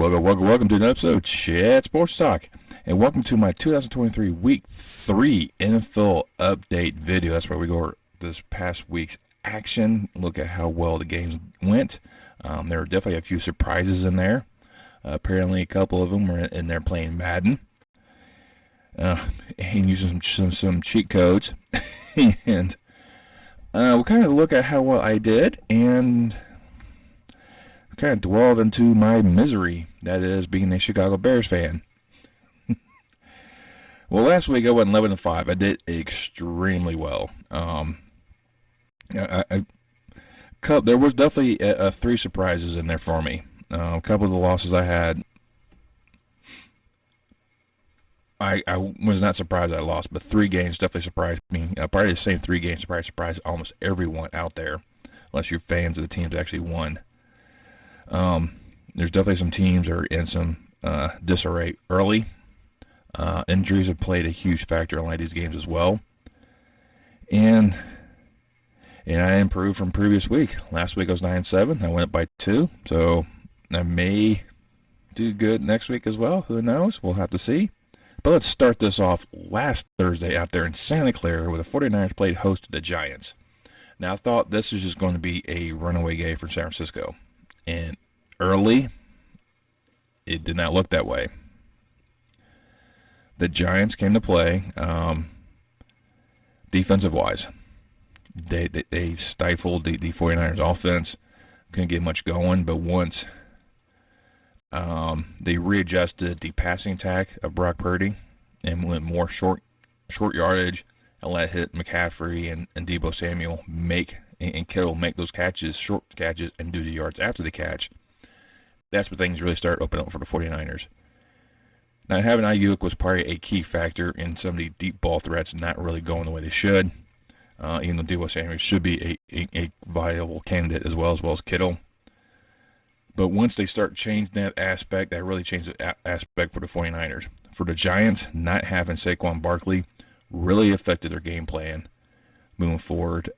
Welcome to another episode of Chat Sports Talk. And welcome to my 2023 Week 3 NFL Update video. That's where we go over this past week's action, look at how well the games went. There were definitely a few surprises in there. Apparently a couple of them were in there playing Madden. And using some cheat codes. And we'll kind of look at how well I did and kind of dwelled into my misery, that is being a Chicago Bears fan. Well, last week I went 11-5. I did extremely well. There was definitely three surprises in there for me. A couple of the losses I had, I was not surprised I lost, but 3 games definitely surprised me. Probably the same 3 games probably surprised almost everyone out there, unless you're fans of the teams that actually won. There's definitely some teams that are in some disarray early. Injuries have played a huge factor in a lot of these games as well. And I improved from previous week. Last week I was 9-7. I went up by 2. So I may do good next week as well. Who knows? We'll have to see. But let's start this off last Thursday out there in Santa Clara where the 49ers played host to the Giants. Now I thought this was just going to be a runaway game for San Francisco. And early, it did not look that way. The Giants came to play defensive-wise. They stifled the 49ers offense. Couldn't get much going, but once they readjusted the passing attack of Brock Purdy and went more short yardage and let hit McCaffrey and Deebo Samuel and Kittle make those catches, short catches, and do the yards after the catch. That's when things really started opening up for the 49ers. Now, having Ayuk was probably a key factor in some of the deep ball threats not really going the way they should. Even though Deebo Samuel should be a viable candidate as well as Kittle. But once they start changing that aspect, that really changed the aspect for the 49ers. For the Giants, not having Saquon Barkley really affected their game plan moving forward.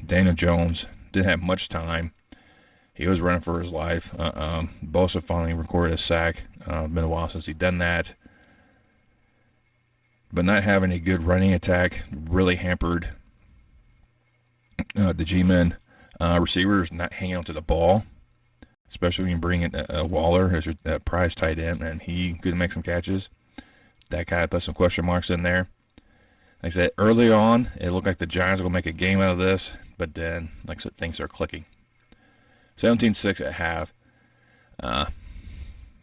Daniel Jones didn't have much time. He was running for his life. Bosa finally recorded a sack. Been a while since he'd done that. But not having a good running attack really hampered the G-men. Receivers not hanging on to the ball, especially when you bring in Waller as your prize tight end, and he could make some catches. That kind of put some question marks in there. Like I said, early on, it looked like the Giants were going to make a game out of this, but then, like I said, things are clicking. 17-6 at half.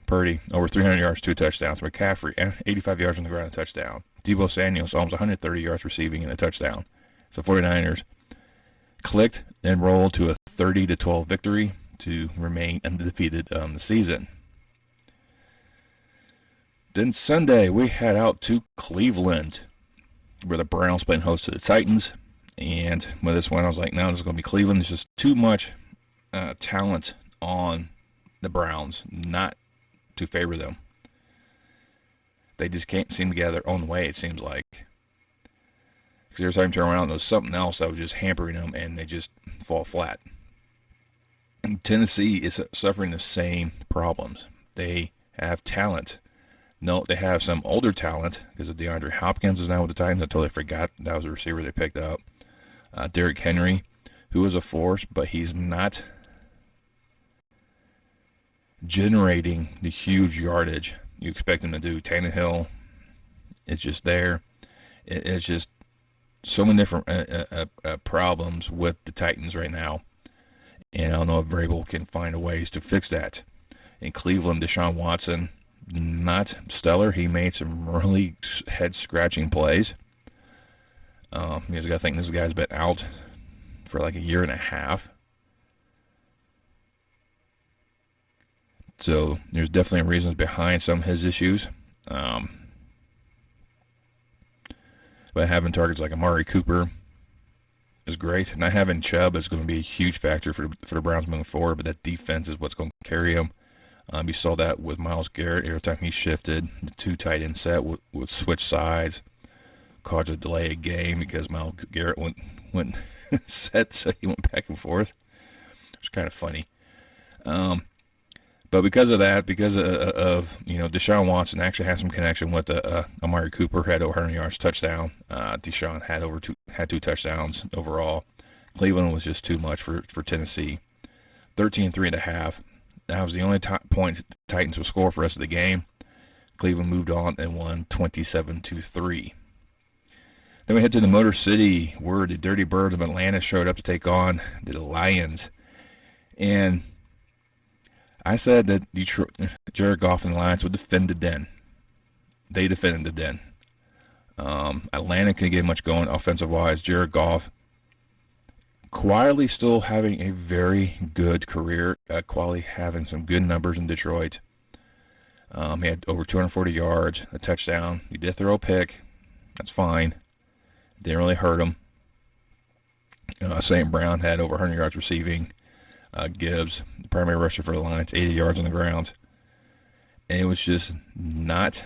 Purdy, over 300 yards, 2 touchdowns. McCaffrey, 85 yards on the ground, a touchdown. Deebo Samuel, almost 130 yards receiving and a touchdown. So 49ers clicked and rolled to a 30-12 victory to remain undefeated the season. Then Sunday, we head out to Cleveland, where the Browns playing host to the Titans. And with this one, I was like, no, this is going to be Cleveland. There's just too much talent on the Browns not to favor them. They just can't seem to get their own way, it seems like. Because every time you turn around, there's something else that was just hampering them, and they just fall flat. And Tennessee is suffering the same problems. They have talent. No, they have some older talent because of DeAndre Hopkins is now with the Titans. I totally forgot that was a receiver they picked up. Derrick Henry, who is a force, but he's not generating the huge yardage you expect him to do. Tannehill, it's just there. It's just so many different problems with the Titans right now. And I don't know if Vrabel can find ways to fix that. In Cleveland, Deshaun Watson, not stellar. He made some really head-scratching plays. Because I think this guy's been out for like a year and a half. So there's definitely reasons behind some of his issues. But having targets like Amari Cooper is great. Not having Chubb is going to be a huge factor for the Browns moving forward, but that defense is what's going to carry them. You saw that with Myles Garrett. Every time he shifted, the 2 tight end set would switch sides, caused a delay of game because Myles Garrett went set, so he went back and forth. It's kind of funny. But because of that, because of Deshaun Watson actually had some connection with Amari Cooper, had over 100 yards, touchdown. Deshaun had two touchdowns overall. Cleveland was just too much for Tennessee. 13-3.5. That was the only point the Titans would score for the rest of the game. Cleveland moved on and won 27-3. Then we head to the Motor City, where the Dirty Birds of Atlanta showed up to take on the Lions. And I said that Jared Goff and the Lions would defend the den. They defended the den. Atlanta couldn't get much going offensive-wise. Jared Goff quietly still having a very good career, quietly having some good numbers in Detroit. He had over 240 yards, a touchdown. He did throw a pick. That's fine. Didn't really hurt him. St. Brown had over 100 yards receiving. Gibbs, the primary rusher for the Lions, 80 yards on the ground. And it was just not...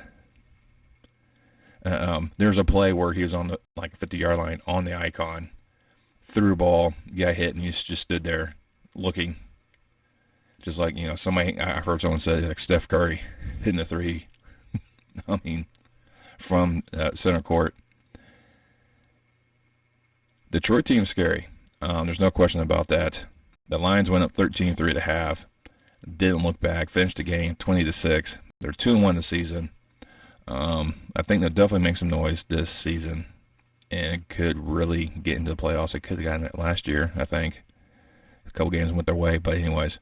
there's a play where he was on the 50-yard line on the icon. Threw the ball, got hit, and he just stood there looking. Just like, somebody, I heard someone say, like Steph Curry hitting a three. I mean, from center court. Detroit team's scary. There's no question about that. The Lions went up 13-3.5. Didn't look back. Finished the game 20-6. They're 2-1 this season. I think they'll definitely make some noise this season, and it could really get into the playoffs. They could have gotten it last year, I think. A couple games went their way, but anyways,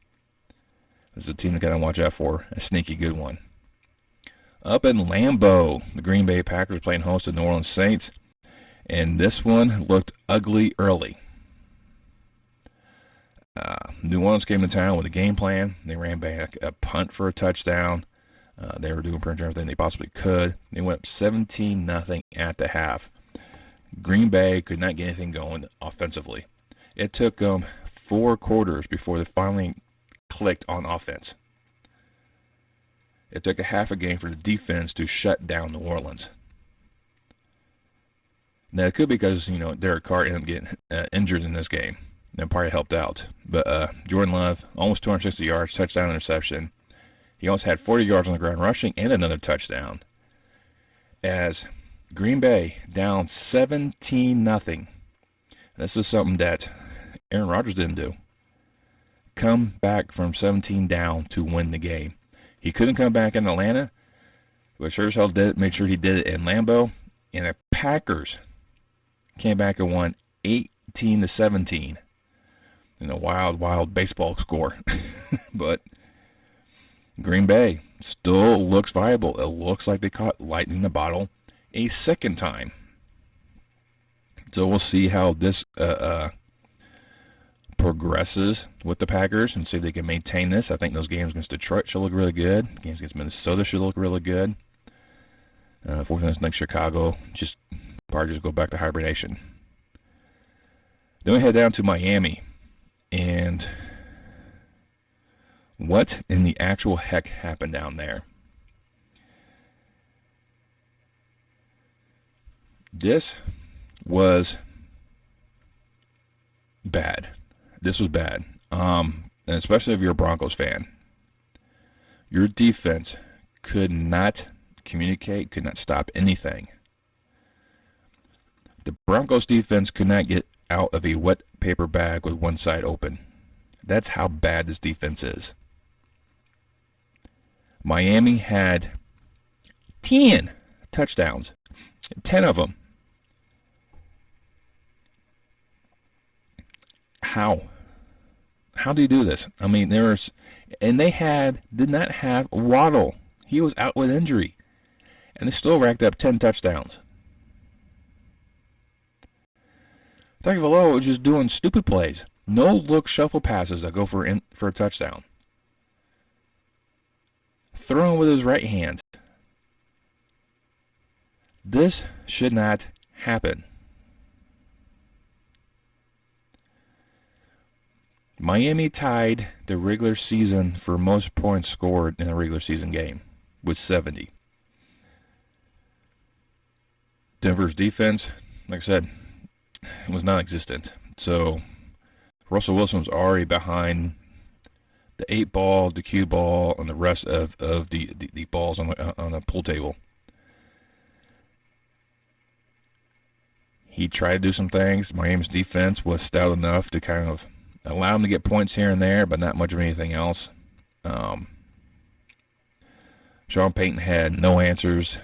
this is a team to kind of watch out for. A sneaky good one. Up in Lambeau, the Green Bay Packers playing host to the New Orleans Saints, and this one looked ugly early. New Orleans came to town with a game plan. They ran back a punt for a touchdown. They were doing pretty much everything they possibly could. They went up 17-0 at the half. Green Bay could not get anything going offensively. It took them 4 quarters before they finally clicked on offense. It took a half a game for the defense to shut down New Orleans. Now, it could be because, Derek Carr ended up getting injured in this game. That probably helped out. But Jordan Love, almost 260 yards, touchdown, interception. He also had 40 yards on the ground rushing and another touchdown. As Green Bay down 17-0. This is something that Aaron Rodgers didn't do. Come back from 17 down to win the game. He couldn't come back in Atlanta, but sure as hell made sure he did it in Lambeau. And the Packers came back and won 18-17 in a wild, wild baseball score. But Green Bay still looks viable. It looks like they caught lightning in the bottle a second time. So we'll see how this progresses with the Packers and see if they can maintain this. I think those games against Detroit should look really good. Games against Minnesota should look really good. Unfortunately, next Chicago probably just go back to hibernation. Then we head down to Miami. And what in the actual heck happened down there? This was bad. This was bad. And especially if you're a Broncos fan. Your defense could not communicate, could not stop anything. The Broncos defense could not get out of a wet paper bag with one side open. That's how bad this defense is. Miami had 10 touchdowns. 10 of them. How? How do you do this? I mean, they did not have Waddle. He was out with injury. And they still racked up 10 touchdowns. Tagovailoa was just doing stupid plays. No look shuffle passes that go for a touchdown. Throwing with his right hand. This should not happen. Miami tied the regular season for most points scored in a regular season game with 70. Denver's defense, like I said, was non-existent. So Russell Wilson was already behind the 8 ball, the cue ball, and the rest of the balls on the pool table. He tried to do some things. Miami's defense was stout enough to kind of allow him to get points here and there, but not much of anything else. Sean Payton had no answers.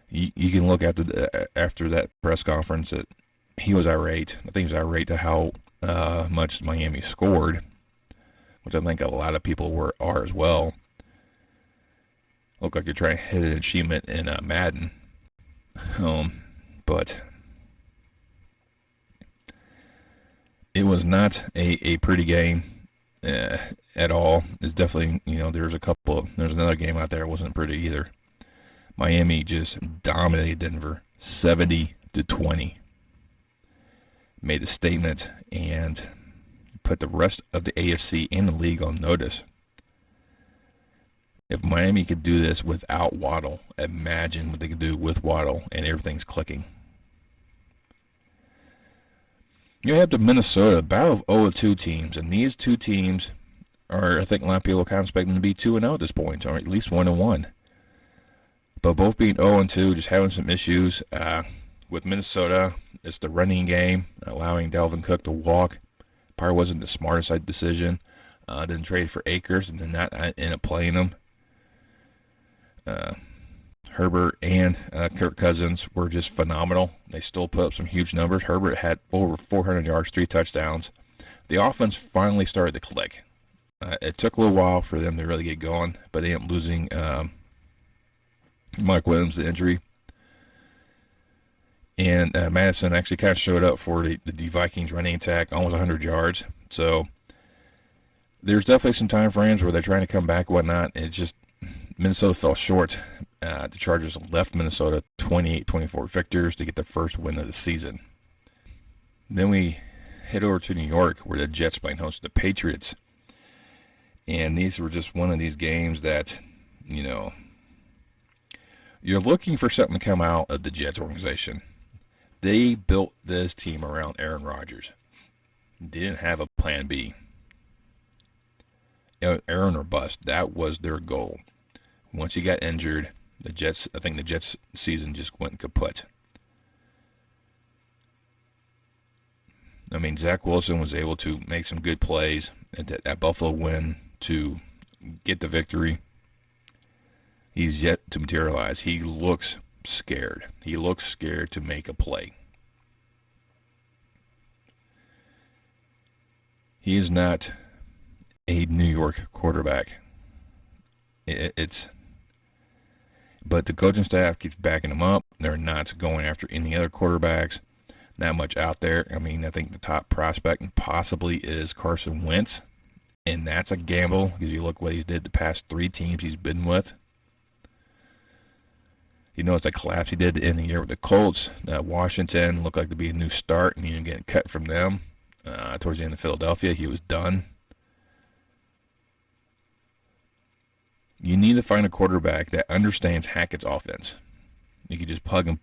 You can look after that press conference that he was irate. I think he was irate to how much Miami scored, which I think a lot of people are as well. Look like you're trying to hit an achievement in Madden, but it was not a pretty game at all. It's definitely, there's another game out there that wasn't pretty either. Miami just dominated Denver 70-20. Made a statement and put the rest of the AFC and the league on notice. If Miami could do this without Waddle, imagine what they could do with Waddle and everything's clicking. You have the Minnesota, battle of 0-2 teams, and these two teams are, I think a lot of people are kind of expecting them to be 2-0 at this point, or at least 1-1. But both being 0-2, just having some issues. With Minnesota, it's the running game, allowing Dalvin Cook to walk. Probably wasn't the smartest decision. Didn't trade for Akers and did not end up playing him. Herbert and Kirk Cousins were just phenomenal. They still put up some huge numbers. Herbert had over 400 yards, 3 touchdowns. The offense finally started to click. It took a little while for them to really get going, but they ended up losing Mike Williams, the injury. And Madison actually kind of showed up for the Vikings running attack, almost 100 yards. So there's definitely some time frames where they're trying to come back and whatnot. It's just Minnesota fell short. The Chargers left Minnesota 28-24 victors to get the first win of the season. Then we head over to New York where the Jets playing host to the Patriots. And these were just one of these games that, you're looking for something to come out of the Jets organization. They built this team around Aaron Rodgers. They didn't have a plan B. Aaron or bust. That was their goal. Once he got injured, the Jets season just went kaput. I mean, Zach Wilson was able to make some good plays at that Buffalo win to get the victory. He's yet to materialize. He looks scared. He looks scared to make a play. He is not a New York quarterback. But the coaching staff keeps backing him up. They're not going after any other quarterbacks. Not much out there. I mean, I think the top prospect possibly is Carson Wentz. And that's a gamble because you look what he's did the past 3 teams he's been with. It's a collapse he did in the year with the Colts. Washington looked like to be a new start, and getting cut from them. Towards the end of Philadelphia, he was done. You need to find a quarterback that understands Hackett's offense. You can just plug and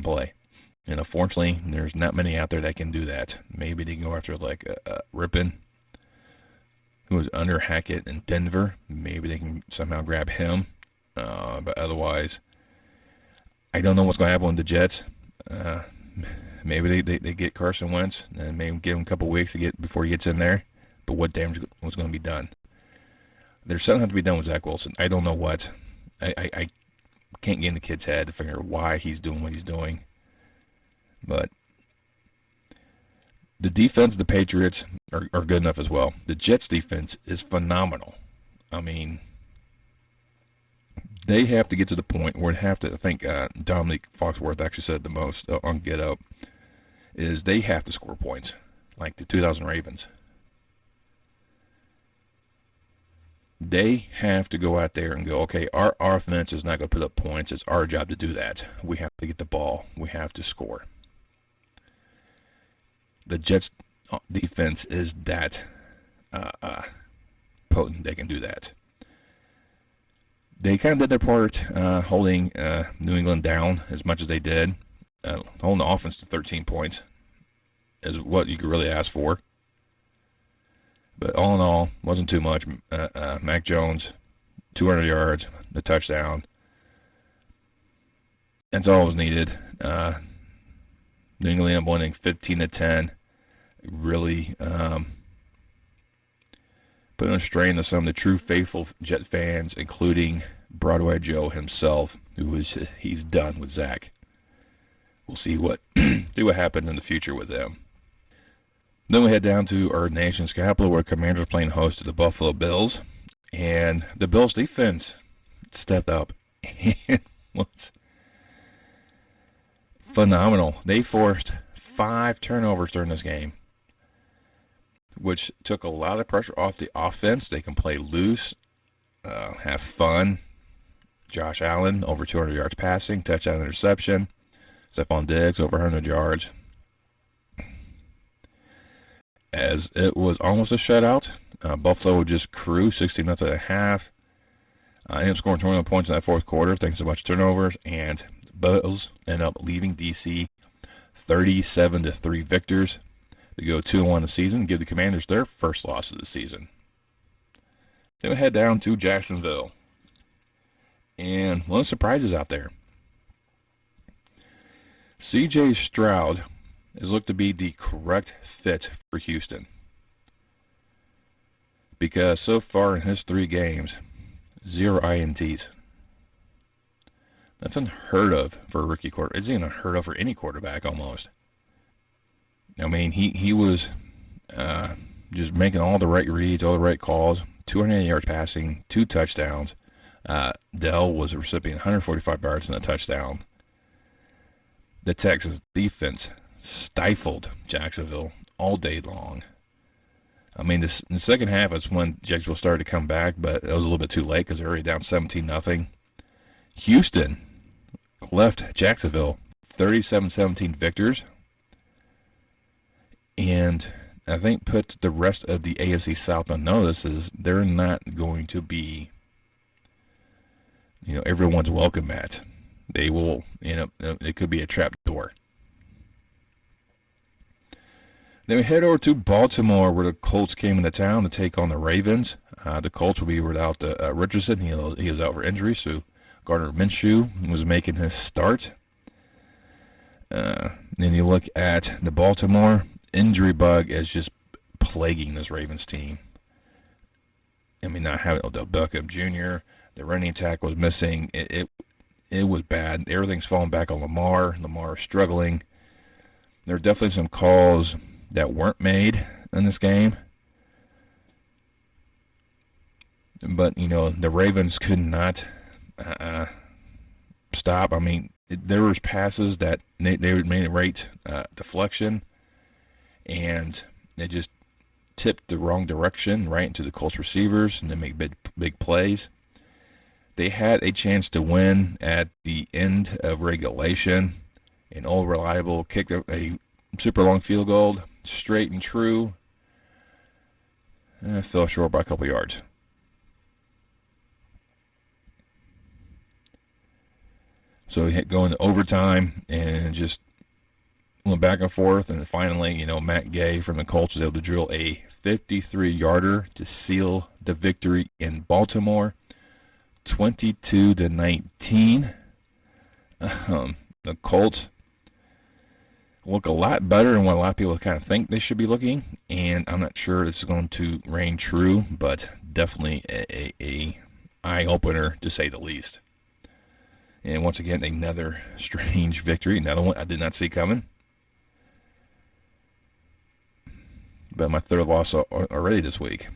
play. And unfortunately, there's not many out there that can do that. Maybe they can go after like Rippon, who was under Hackett in Denver. Maybe they can somehow grab him. But otherwise, I don't know what's going to happen with the Jets. Maybe they get Carson Wentz and maybe give him a couple weeks before he gets in there. But what damage was going to be done? There's something have to be done with Zach Wilson. I don't know what. I can't get in the kid's head to figure out why he's doing what he's doing. But the defense of the Patriots are good enough as well. The Jets' defense is phenomenal. I mean, they have to get to the point where they have to, I think Dominic Foxworth actually said the most on Get Up, is they have to score points, like the 2000 Ravens. They have to go out there and go, okay, our offense is not going to put up points. It's our job to do that. We have to get the ball. We have to score. The Jets' defense is that potent. They can do that. They kind of did their part holding New England down as much as they did. Holding the offense to 13 points is what you could really ask for. But all in all, wasn't too much. Mac Jones, 200 yards, the touchdown. That's all was needed. New England ended up winning 15-10. Really put a strain to some of the true faithful Jet fans, including Broadway Joe himself, he's done with Zach. We'll see what happens in the future with them. Then we head down to our nation's capital, where Commanders are playing host to the Buffalo Bills, and the Bills defense stepped up and was phenomenal. They forced 5 turnovers during this game, which took a lot of pressure off the offense. They can play loose, have fun. Josh Allen, over 200 yards passing, touchdown, interception. Stephon Diggs, over 100 yards. As it was almost a shutout, Buffalo would just cruise 16-0 at half. Ended up scoring 21 points in that fourth quarter, thanks to a bunch of turnovers, and Bills end up leaving D.C. 37-3 victors to go 2-1 the season and give the Commanders their first loss of the season. Then we head down to Jacksonville. And one of the surprises out there. C.J. Stroud is looked to be the correct fit for Houston. Because so far in his 3 games, 0 INTs. That's unheard of for a rookie quarterback. It's even unheard of for any quarterback almost. I mean, he was just making all the right reads, all the right calls. 280 yards passing, 2 touchdowns. Dell was a recipient, 145 yards and a touchdown. The Texans defense stifled Jacksonville all day long. I mean, in the second half is when Jacksonville started to come back, but it was a little bit too late because they're already down 17-0. Houston left Jacksonville 37-17 victors, and I think put the rest of the AFC South on notice is they're not going to be, everyone's welcome at. They will, it could be a trap door. Then we head over to Baltimore, where the Colts came into town to take on the Ravens. The Colts will be without Richardson. He was out for injury, so Gardner Minshew was making his start. Then you look at the Baltimore, injury bug is just plaguing this Ravens team. I mean, not having Odell Beckham Jr., the running attack was missing. It was bad. Everything's falling back on Lamar. Lamar is struggling. There are definitely some calls that weren't made in this game. But, the Ravens could not stop. I mean, there was passes that they made a right deflection, and they just tipped the wrong direction right into the Colts receivers, and they make big plays. They had a chance to win at the end of regulation. An old reliable kicked a super long field goal, straight and true. And fell short by a couple yards. So we hit going to overtime and just went back and forth. And finally, Matt Gay from the Colts was able to drill a 53-yarder to seal the victory in Baltimore, 22-19. The Colts look a lot better than what a lot of people kind of think they should be looking, and I'm not sure it's going to reign true, but definitely a eye-opener to say the least. And once again, another strange victory, another one I did not see coming. But my 3rd loss already this week.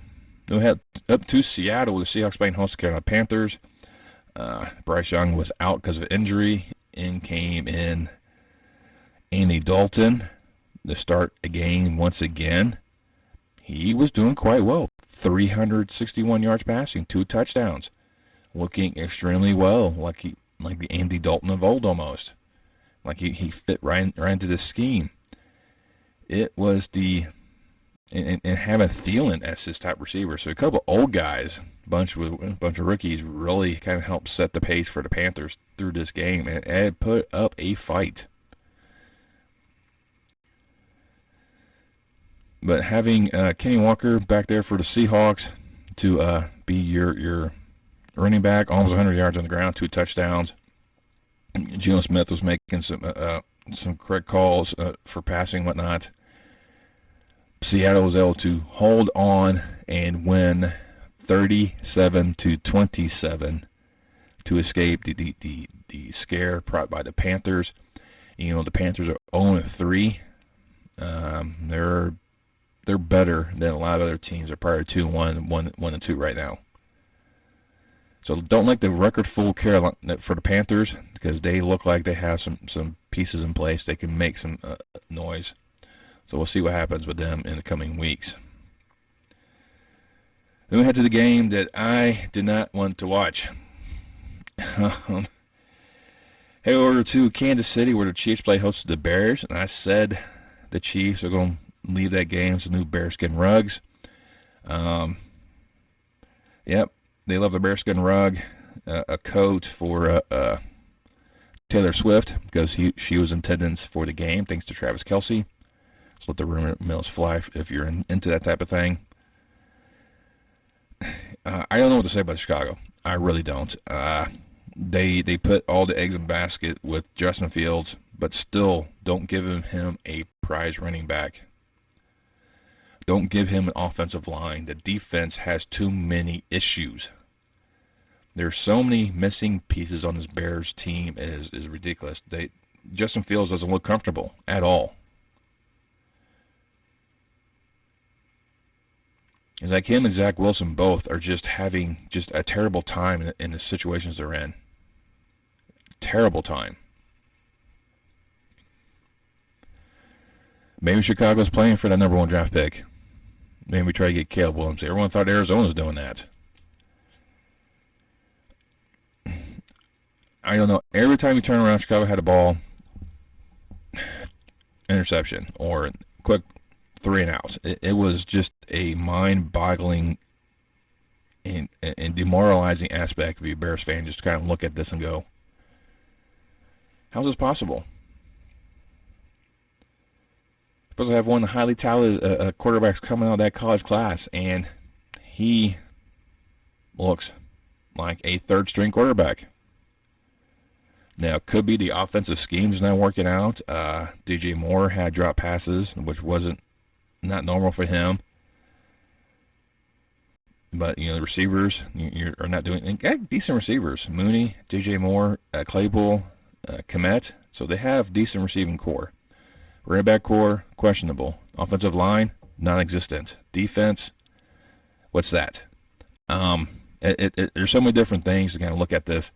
Then we had up to Seattle, the Seahawks playing host to Carolina Panthers. Bryce Young was out because of injury. In came in Andy Dalton to start a game once again. He was doing quite well. 361 yards passing, 2 touchdowns. Looking extremely well, like the Andy Dalton of old almost. Like he fit right into the scheme. It was and having Thielen as his top receiver. So a couple of old guys, a bunch of rookies, really kind of helped set the pace for the Panthers through this game and put up a fight. But having Kenny Walker back there for the Seahawks to be your running back, almost 100 yards on the ground, 2 touchdowns. Geno Smith was making some correct calls for passing, whatnot. Seattle was able to hold on and win 37-27 to escape the scare brought by the Panthers. You know, the Panthers are 0-3. They're better than a lot of other teams. They're probably 2-1, 1-2 right now. So don't like the record full Carolina for the Panthers, because they look like they have some pieces in place. They can make some noise. So we'll see what happens with them in the coming weeks. Then we head to the game that I did not want to watch. Head over to Kansas City, where the Chiefs play host to the Bears, and I said the Chiefs are going to leave that game with some new bearskin rugs. Yep, they love the bearskin rug. A coat for Taylor Swift, because she was in attendance for the game, thanks to Travis Kelce. So let the rumor mills fly if you're into that type of thing. I don't know what to say about Chicago. I really don't. They put all the eggs in basket with Justin Fields, but still don't give him a prize running back. Don't give him an offensive line. The defense has too many issues. There's so many missing pieces on this Bears team is ridiculous. Justin Fields doesn't look comfortable at all. It's like him and Zach Wilson both are just having just a terrible time in the situations they're in. Terrible time. Maybe Chicago's playing for that number 1 draft pick. Maybe we try to get Caleb Williams. Everyone thought Arizona was doing that. I don't know. Every time you turn around, Chicago had a ball, interception, or quick 3 and outs. It was just a mind-boggling and demoralizing aspect of you Bears fan. Just kind of look at this and go, how's this possible? Supposed to have one of the highly talented quarterbacks coming out of that college class, and he looks like a third-string quarterback. Now, it could be the offensive schemes not working out. DJ Moore had drop passes, which wasn't not normal for him. But, you know, the receivers are not doing decent receivers. Mooney, DJ Moore, Claypool, Kmet. So they have decent receiving core. Running back core, questionable. Offensive line, non-existent. Defense, what's that? There's so many different things to kind of look at this.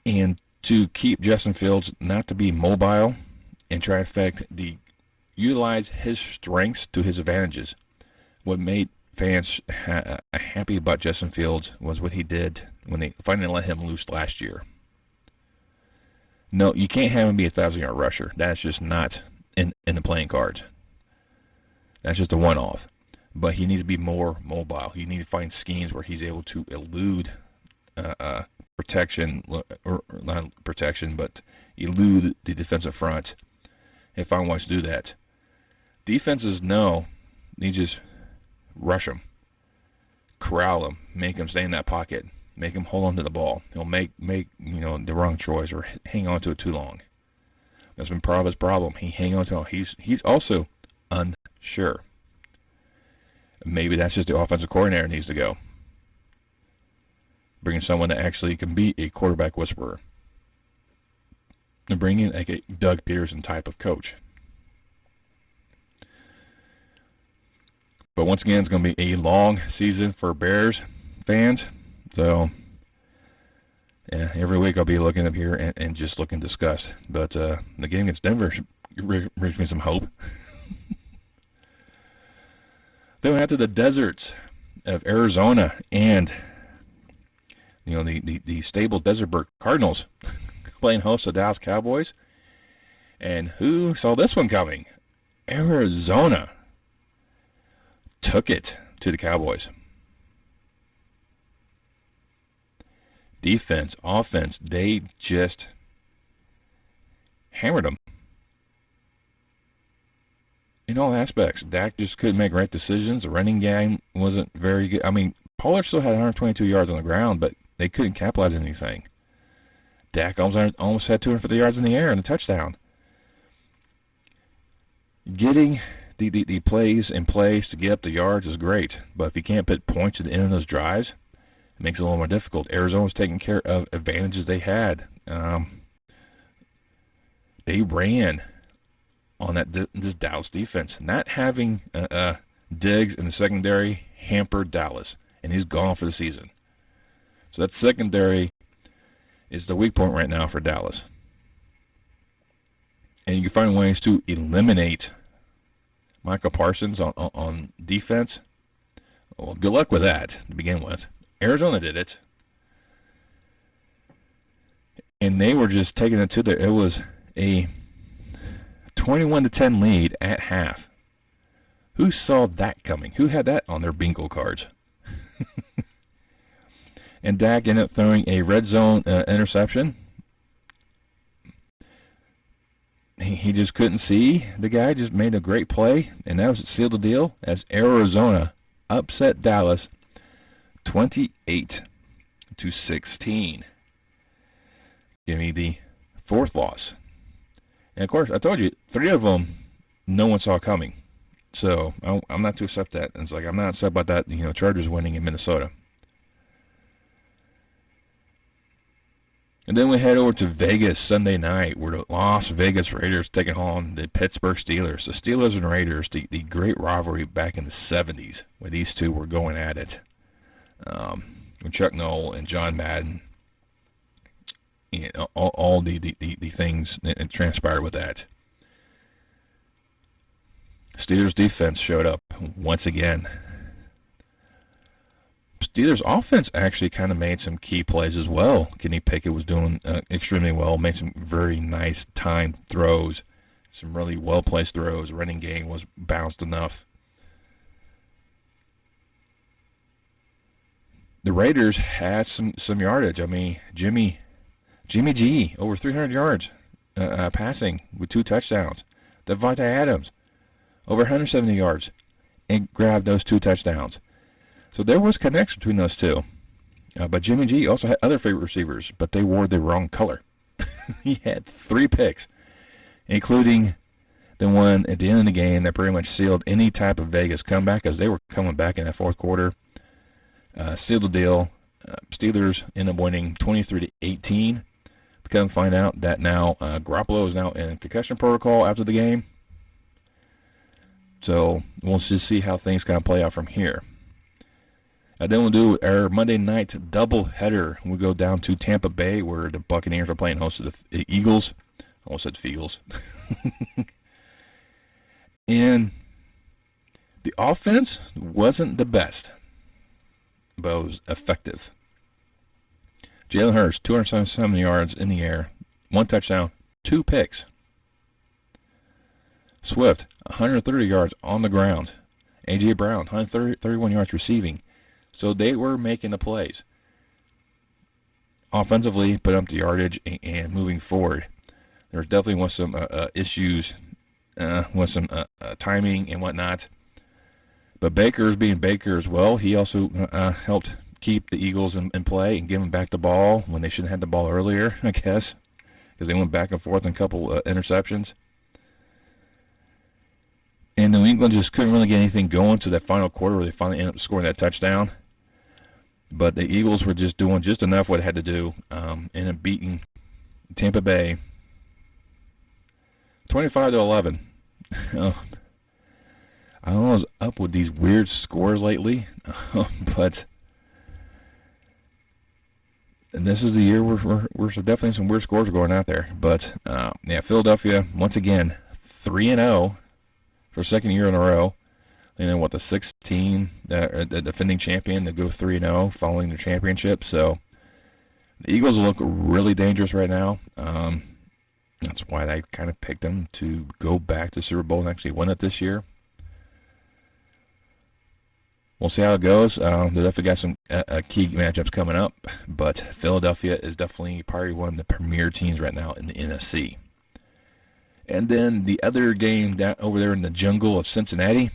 And to keep Justin Fields not to be mobile and try to utilize his strengths to his advantages. What made fans happy about Justin Fields was what he did when they finally let him loose last year. No, you can't have him be a 1,000-yard rusher. That's just not in the playing cards. That's just a one-off. But he needs to be more mobile. You need to find schemes where he's able to elude protection, or not protection, but elude the defensive front and find ways to do that. Defenses know you just rush them, corral them, make them stay in that pocket, make them hold on to the ball. He'll make the wrong choice or hang on to it too long. That's been part of his problem. He hang on to it. He's also unsure. Maybe that's just the offensive coordinator needs to go. Bringing someone that actually can be a quarterback whisperer. And bring in like a Doug Peterson type of coach. But once again, it's going to be a long season for Bears fans. So, yeah, every week I'll be looking up here and just looking disgust. But the game against Denver brings me some hope. Then we head to the deserts of Arizona and the stable Desertburg Cardinals playing host to Dallas Cowboys. And who saw this one coming? Arizona took it to the Cowboys. Defense, offense, they just hammered them. in all aspects. Dak just couldn't make right decisions. The running game wasn't very good. I mean, Pollard still had 122 yards on the ground, but they couldn't capitalize on anything. Dak almost had 250 yards in the air and a touchdown. Getting the plays in place to get up the yards is great, but if you can't put points at the end of those drives, it makes it a little more difficult. Arizona was taking care of advantages they had. They ran on this Dallas defense. Not having Diggs in the secondary hampered Dallas, and he's gone for the season. So that secondary is the weak point right now for Dallas. And you can find ways to eliminate Michael Parsons on defense. Well, good luck with that to begin with. Arizona did it. And they were just taking it to there. It was a 21-10 lead at half. Who saw that coming? Who had that on their bingo cards? And Dak ended up throwing a red zone interception. He just couldn't see. The guy just made a great play, and that was sealed the deal as Arizona upset Dallas 28-16. Give me the fourth loss. And of course, I told you, 3 of them no one saw coming. So I'm not too upset that. It's like I'm not upset about that. Chargers winning in Minnesota. And then we head over to Vegas Sunday night, where the Las Vegas Raiders taking on the Pittsburgh Steelers. The Steelers and Raiders, the great rivalry back in the 70s, where these two were going at it. With Chuck Noll and John Madden. All the things that transpired with that. Steelers defense showed up once again. Steelers offense actually kind of made some key plays as well. Kenny Pickett was doing extremely well, made some very nice timed throws, some really well-placed throws. Running game was bounced enough. The Raiders had some yardage. I mean, Jimmy G, over 300 yards passing with 2 touchdowns. Devontae Adams, over 170 yards, and grabbed those 2 touchdowns. So there was connection between those two. But Jimmy G also had other favorite receivers, but they wore the wrong color. He had 3 picks, including the one at the end of the game that pretty much sealed any type of Vegas comeback, as they were coming back in that fourth quarter. Sealed the deal. Steelers end up winning 23-18. To come find out that now Garoppolo is now in concussion protocol after the game. So we'll just see how things kind of play out from here. Then we'll do our Monday night doubleheader. We'll go down to Tampa Bay, where the Buccaneers are playing host to the Eagles. I almost said Feagles. And the offense wasn't the best, but it was effective. Jalen Hurts, 277 yards in the air, 1 touchdown, 2 picks. Swift, 130 yards on the ground. A.J. Brown, 131 yards receiving. So they were making the plays. Offensively, put up the yardage and moving forward. There definitely was some issues with some timing and whatnot. But Baker's being Baker as well. He also helped keep the Eagles in play and give them back the ball when they should have had the ball earlier, I guess, because they went back and forth in a couple interceptions. And New England just couldn't really get anything going to that final quarter where they finally ended up scoring that touchdown. But the Eagles were just doing just enough what they had to do, ended up beating Tampa Bay 25-11. I don't know what's up with these weird scores lately, but this is the year where definitely some weird scores going out there. But, Philadelphia, once again, 3-0 for a second year in a row. And then, the 6th team, the defending champion, to go 3-0 following their championship. So the Eagles look really dangerous right now. That's why I kind of picked them to go back to Super Bowl and actually win it this year. We'll see how it goes. They definitely got some key matchups coming up, but Philadelphia is definitely probably one of the premier teams right now in the NFC. And then the other game down over there in the jungle of Cincinnati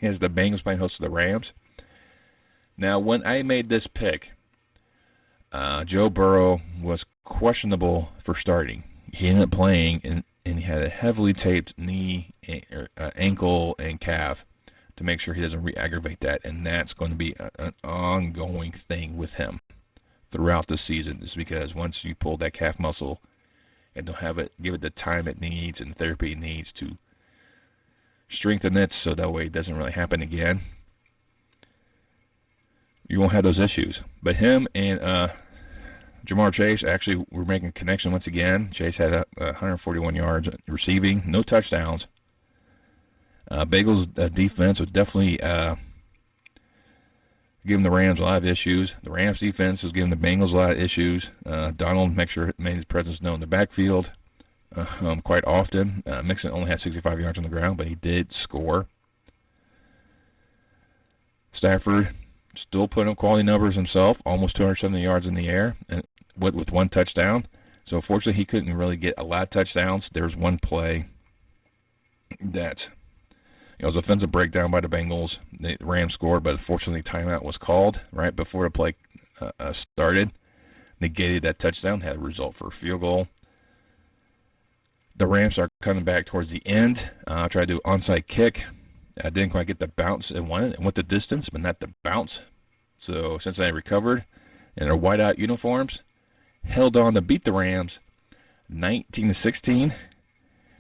is the Bengals playing host to the Rams. Now, when I made this pick, Joe Burrow was questionable for starting. He ended up playing, and he had a heavily taped knee, ankle, and calf to make sure he doesn't re-aggravate that. And that's going to be an ongoing thing with him throughout the season, is because once you pull that calf muscle and don't give it the time it needs and therapy it needs to strengthen it so that way it doesn't really happen again, you won't have those issues. But him and Jamar Chase actually were making a connection once again. Chase had 141 yards receiving, no touchdowns. Bengals defense was definitely giving the Rams a lot of issues. The Rams defense was giving the Bengals a lot of issues. Donald made his presence known in the backfield quite often. Mixon only had 65 yards on the ground, but he did score. Stafford still putting up quality numbers himself, almost 270 yards in the air, and with one touchdown. So unfortunately, he couldn't really get a lot of touchdowns. There was one play that it was an offensive breakdown by the Bengals. The Rams scored, but unfortunately, timeout was called right before the play started. Negated that touchdown, had a result for a field goal. The Rams are coming back towards the end. Tried to do an onside kick. I didn't quite get the bounce it wanted. It went the distance, but not the bounce. So Cincinnati recovered in their whiteout uniforms, held on to beat the Rams 19-16,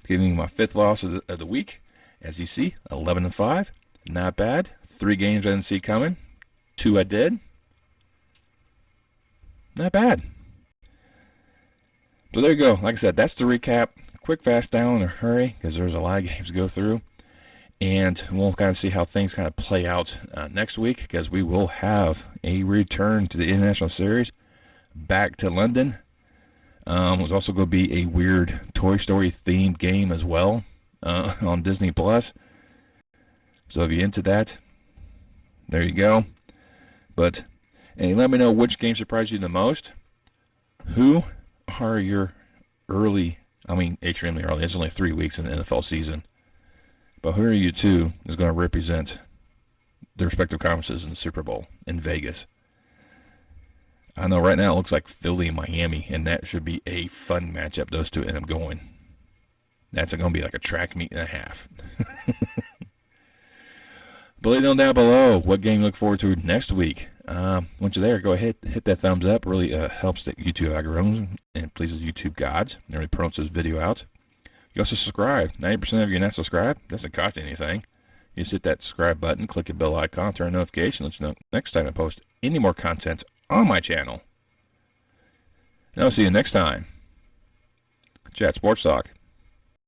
giving my fifth loss of the week. As you see, 11-5, not bad. 3 games I didn't see coming. 2 I did. Not bad. So there you go. Like I said, that's the recap. Quick, fast, down in a hurry, because there's a lot of games to go through. And we'll kind of see how things kind of play out next week, because we will have a return to the International Series back to London. There's also going to be a weird Toy Story themed game as well on Disney Plus. So if you're into that, there you go. And let me know which game surprised you the most. Who are your extremely early, it's only 3 weeks in the NFL season. But who are you two is going to represent the respective conferences in the Super Bowl in Vegas? I know right now it looks like Philly and Miami, and that should be a fun matchup. Those two end up going. That's going to be like a track meet and a half. But let me know down below what game you look forward to next week. Once you're there, go ahead, hit that thumbs up. It really helps the YouTube algorithm and pleases YouTube gods. It really promotes this video out. You also subscribe. 90% of you are not subscribed. Doesn't cost you anything. You just hit that subscribe button, click the bell icon, turn on notification, let you know next time I post any more content on my channel. And I'll see you next time. Chat Sports Talk.